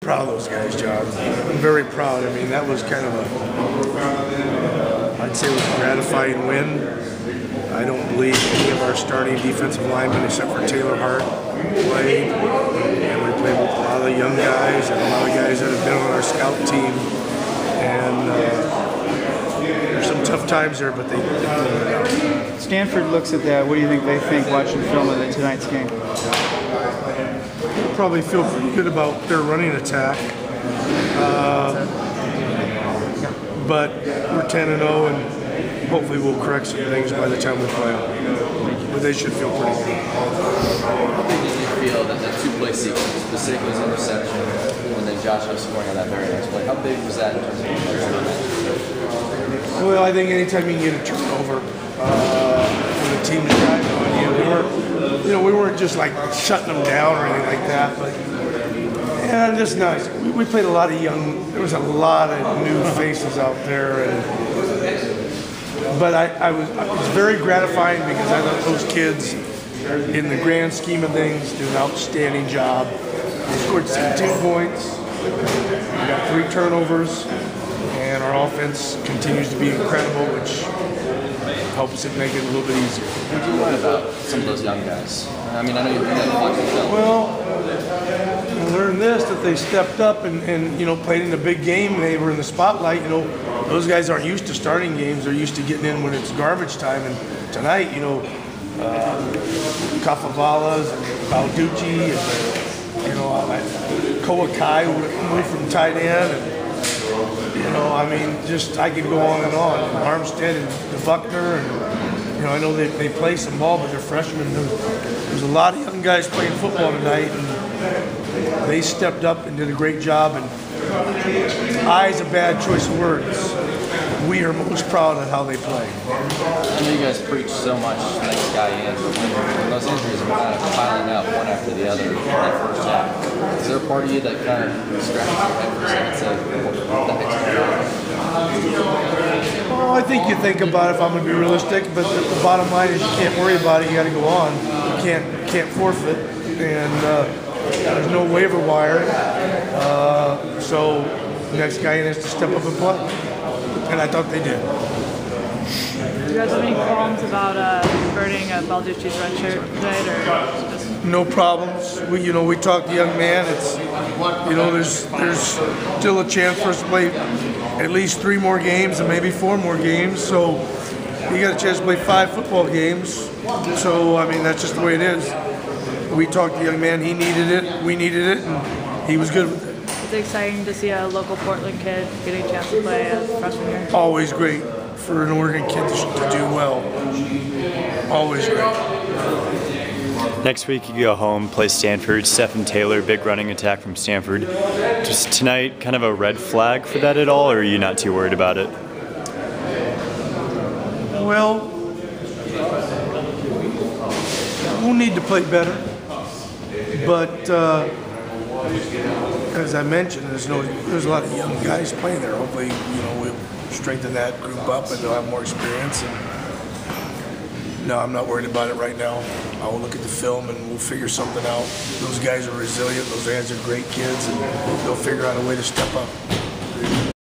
Proud of those guys, John. I'm very proud. I mean, that was kind of I'd say it was a gratifying win. I don't believe any of our starting defensive linemen, except for Taylor Hart, played. And we played with a lot of young guys and a lot of guys that have been on our scout team. And there's some tough times there, but they pulled it out. Stanford looks at that. What do you think they think watching film of tonight's game? Probably feel pretty good about their running attack. But we're 10-0, and hopefully we'll correct some things by the time we play them. But they should feel pretty good. How big did you feel that the two-play sequence, the Seiko's interception, and then Josh was scoring on that very next play, how big was that in terms of Well, I think anytime you can get a turnover when the team is driving on you, we weren't just like shutting them down or anything like that, but yeah, just nice. We played a lot of there was a lot of new faces out there, but it was very gratifying because I thought those kids, in the grand scheme of things, did an outstanding job. They scored 17 points, we got 3 turnovers, and our offense continues to be incredible, which helps it make it a little bit easier. What do you learn about some of those young guys? I mean, I know you've been watching film. Well, I learned this, that they stepped up and played in a big game. They were in the spotlight. Those guys aren't used to starting games. They're used to getting in when it's garbage time. And tonight, Kafavalas and Balducci and Koakai moved from tight end. And, I could go on and on. Armstead and Buckner, and I know they play some ball, but they're freshmen. There's a lot of young guys playing football tonight, and they stepped up and did a great job. And I is a bad choice of words. We are most proud of how they play. I know you guys preach so much next guy in, but when those injuries are kind of piling up one after the other in that first half, is there a part of you that kind of scratches your head for a second and says, what the heck's going on? Well, I think you think about it if I'm going to be realistic, but the bottom line is you can't worry about it. You got to go on. You can't forfeit, and there's no waiver wire. So the next guy in has to step up and play, and I thought they did. Do you guys have any qualms about converting Balducci's red shirt tonight, or just? No problems. We talked to the young man. It's there's still a chance for us to play at least 3 more games and maybe 4 more games. So you got a chance to play 5 football games. So that's just the way it is. We talked to the young man. He needed it. We needed it, and he was good with it. It's exciting to see a local Portland kid getting a chance to play as a freshman year. Always great for an Oregon kid to do well. Always great. Next week you go home, play Stanford. Stephen Taylor, big running attack from Stanford. Just tonight, kind of a red flag for that at all, or are you not too worried about it? Well, we'll need to play better, but as I mentioned, there's a lot of young guys playing there. Hopefully, we'll strengthen that group up and they'll have more experience. And no, I'm not worried about it right now. I'll look at the film and we'll figure something out. Those guys are resilient. Those guys are great kids, and they'll figure out a way to step up.